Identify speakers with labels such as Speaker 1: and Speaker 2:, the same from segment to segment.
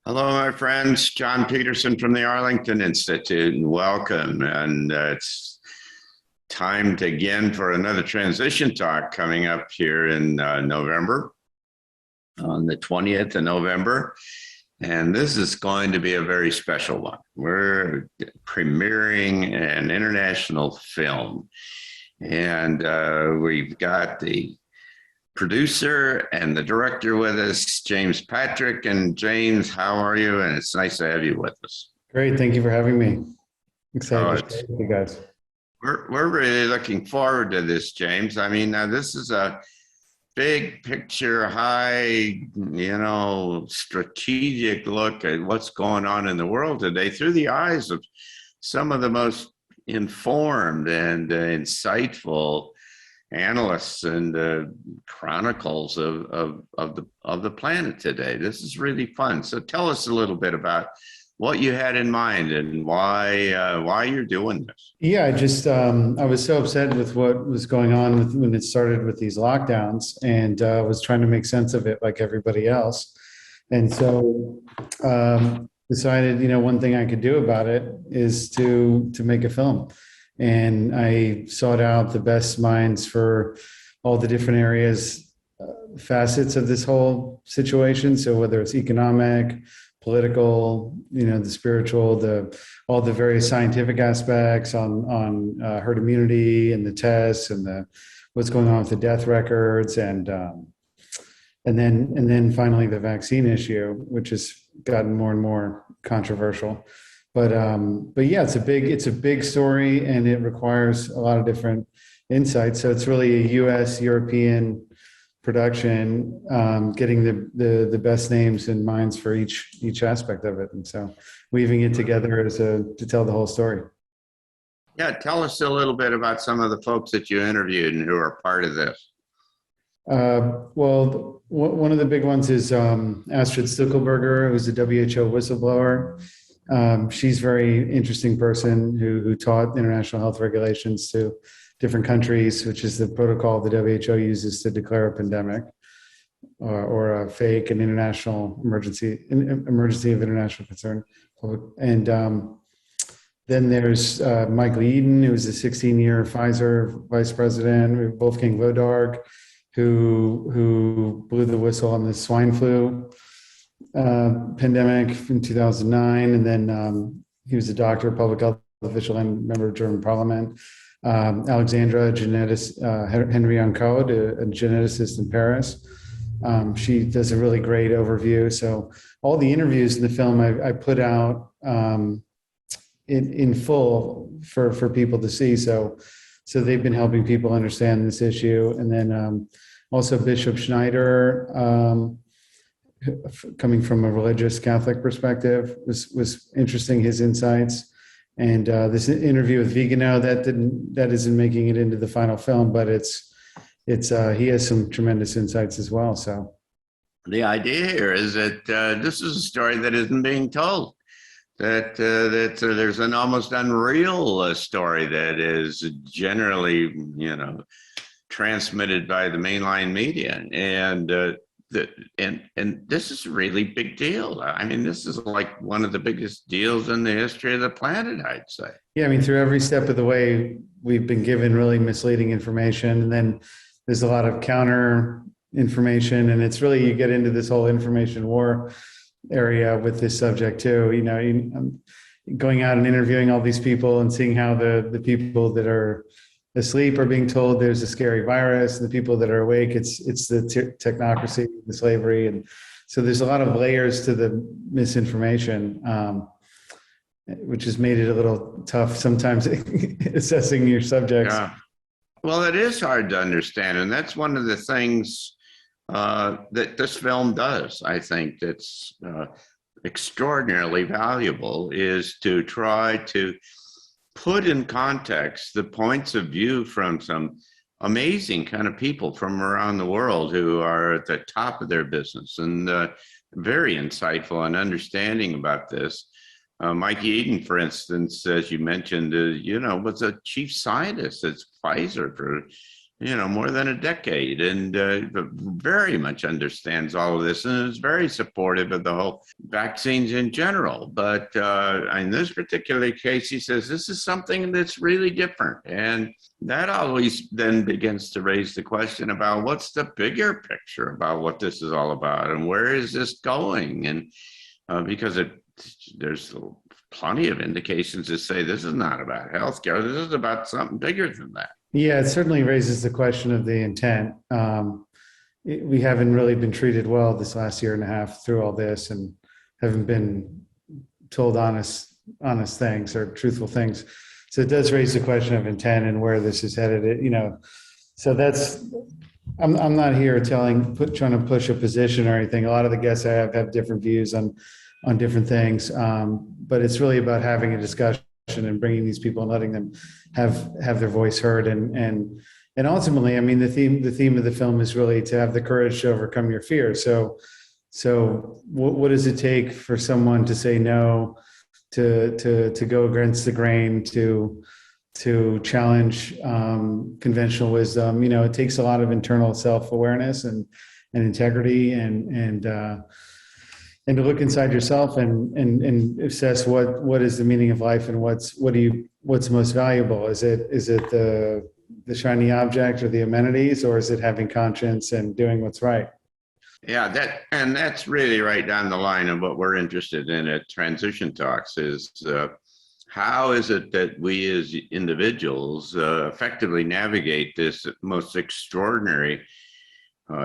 Speaker 1: Hello, my friends. John Peterson from the Arlington Institute, and welcome. And it's time to again for another transition talk coming up here in November, on the 20th of November. And this is going to be a very special one. We're premiering an international film. And we've got the producer and the director with us, James Patrick. And James, how are you? And it's nice to have you with us.
Speaker 2: Great. Thank you for having me. Excited to share with you guys.
Speaker 1: We're really looking forward to this, James. I mean, this is a big picture, high, strategic look at what's going on in the world today through the eyes of some of the most informed and insightful analysts and chronicles of the planet today. This is really fun. So tell us a little bit about what you had in mind and why you're doing this.
Speaker 2: Yeah, I was so upset with what was going on when it started with these lockdowns, and was trying to make sense of it like everybody else. And so decided, one thing I could do about it is to make a film. And I sought out the best minds for all the different areas, facets of this whole situation. So whether it's economic, political, the spiritual, all the various scientific aspects on herd immunity and the tests and what's going on with the death records, and then finally the vaccine issue, which has gotten more and more controversial. But yeah, it's a big story, and it requires a lot of different insights. So it's really a U.S. European production, getting the best names and minds for each aspect of it, and so weaving it together to tell the whole story.
Speaker 1: Yeah, tell us a little bit about some of the folks that you interviewed and who are part of this.
Speaker 2: Well, one of the big ones is Astrid Stickelberger, who's a WHO whistleblower. She's a very interesting person who taught international health regulations to different countries, which is the protocol the WHO uses to declare a pandemic or a fake and international emergency of international concern. And then there's Michael Yeadon, who was a 16-year Pfizer vice president, Wolfgang Wodarg, who blew the whistle on the swine flu pandemic in 2009, and then he was a doctor, public health official, and member of German parliament. Alexandra Henry Encode, a geneticist in Paris. She does a really great overview. So all the interviews in the film I put out in full for people to see. So they've been helping people understand this issue. And then also Bishop Schneider, coming from a religious Catholic perspective, was interesting, his insights. And this interview with Viganò that isn't making it into the final film, but he has some tremendous insights as well. So
Speaker 1: the idea here is that this is a story that isn't being told. That there's an almost unreal story that is generally transmitted by the mainline media, and this is a really big deal. I mean, this is like one of the biggest deals in the history of the planet, I'd say.
Speaker 2: Yeah, I mean, through every step of the way, we've been given really misleading information, and then there's a lot of counter information, and it's really, you get into this whole information war area with this subject too. Going out and interviewing all these people and seeing how the people that are asleep are being told there's a scary virus, and the people that are awake, it's the technocracy, the slavery. And so there's a lot of layers to the misinformation, which has made it a little tough sometimes assessing your subjects.
Speaker 1: Yeah. Well, it is hard to understand, and that's one of the things that this film does. I think that's extraordinarily valuable, is to try to put in context the points of view from some amazing kind of people from around the world who are at the top of their business and very insightful and understanding about this. Mike Yeadon, for instance, as you mentioned, was a chief scientist at Pfizer for more than a decade, and very much understands all of this and is very supportive of the whole vaccines in general. But in this particular case, he says this is something that's really different. And that always then begins to raise the question about what's the bigger picture about what this is all about and where is this going? And because there's plenty of indications that say this is not about healthcare. This is about something bigger than that.
Speaker 2: Yeah, it certainly raises the question of the intent. We haven't really been treated well this last year and a half through all this, and haven't been told honest things or truthful things. So it does raise the question of intent and where this is headed. So that's. I'm not here trying to push a position or anything. A lot of the guests I have different views on different things, but it's really about having a discussion and bringing these people and letting them have their voice heard, and ultimately, I mean, the theme of the film is really to have the courage to overcome your fear. So what does it take for someone to say no, to go against the grain, to challenge conventional wisdom? It takes a lot of internal self-awareness and integrity and to look inside yourself and assess what is the meaning of life and what's most valuable. Is it the shiny object or the amenities, or is it having conscience and doing what's right?
Speaker 1: Yeah, that's really right down the line of what we're interested in at Transition Talks is how is it that we as individuals effectively navigate this most extraordinary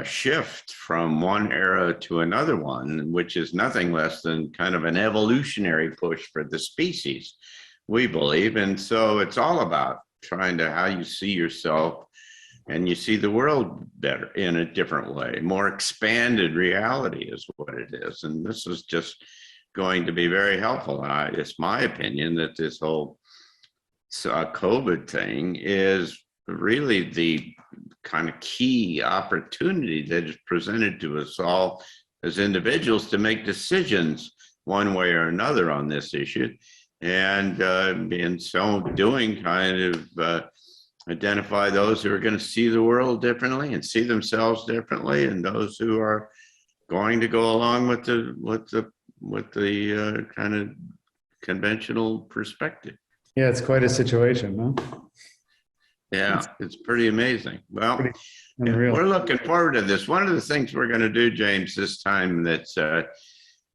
Speaker 1: shift from one era to another one, which is nothing less than kind of an evolutionary push for the species, we believe. And so it's all about trying to how you see yourself and you see the world better in a different way. More expanded reality is what it is. And this is just going to be very helpful. It's my opinion that this whole COVID thing is really the kind of key opportunity that is presented to us all as individuals to make decisions one way or another on this issue. And in so doing, kind of identify those who are going to see the world differently and see themselves differently, and those who are going to go along with the kind of conventional perspective.
Speaker 2: Yeah, it's quite a situation, huh?
Speaker 1: Yeah, it's pretty amazing. Well, we're looking forward to this. One of the things we're going to do, James, this time that's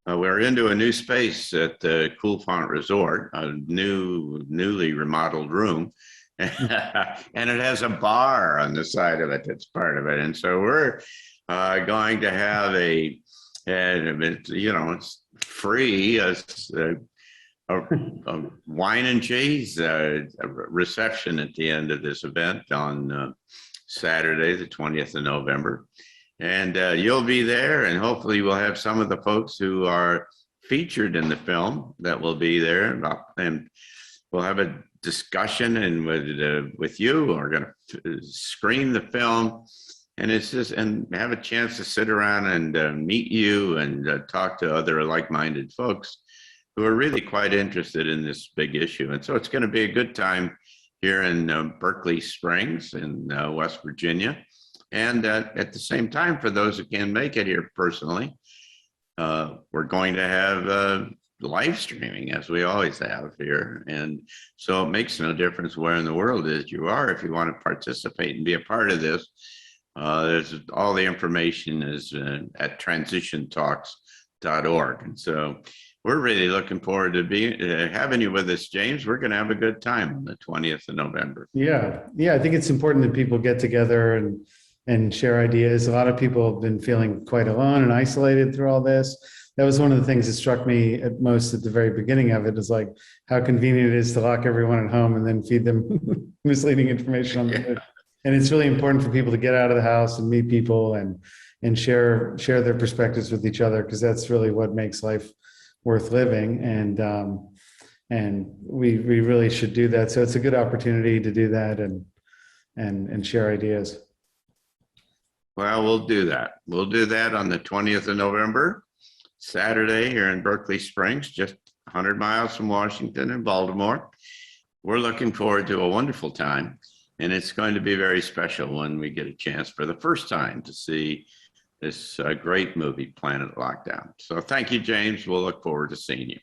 Speaker 1: we're into a new space at the Cool Font Resort, a newly remodeled room, and it has a bar on the side of it that's part of it. And so we're going to have it's free a wine and cheese reception at the end of this event on Saturday, the 20th of November. And you'll be there, and hopefully we'll have some of the folks who are featured in the film that will be there, and we'll have a discussion and with you. We're going to screen the film, and have a chance to sit around and meet you and talk to other like-minded folks who are really quite interested in this big issue. And so it's going to be a good time here in Berkeley Springs in West Virginia. And at the same time, for those who can't make it here personally, we're going to have live streaming, as we always have here. And so it makes no difference where in the world it is you are. If you want to participate and be a part of this, there's all the information is at transitiontalks.org. And so we're really looking forward to having you with us, James. We're going to have a good time on the 20th of November.
Speaker 2: Yeah. I think it's important that people get together and share ideas. A lot of people have been feeling quite alone and isolated through all this. That was one of the things that struck me at the very beginning of it, is like how convenient it is to lock everyone at home and then feed them misleading information on the news. And it's really important for people to get out of the house and meet people and share their perspectives with each other, because that's really what makes life worth living. And we really should do that. So it's a good opportunity to do that and share ideas.
Speaker 1: Well, we'll do that. We'll do that on the 20th of November, Saturday, here in Berkeley Springs, just 100 miles from Washington and Baltimore. We're looking forward to a wonderful time. And it's going to be very special when we get a chance for the first time to see this great movie, Planet Lockdown. So thank you, James. We'll look forward to seeing you.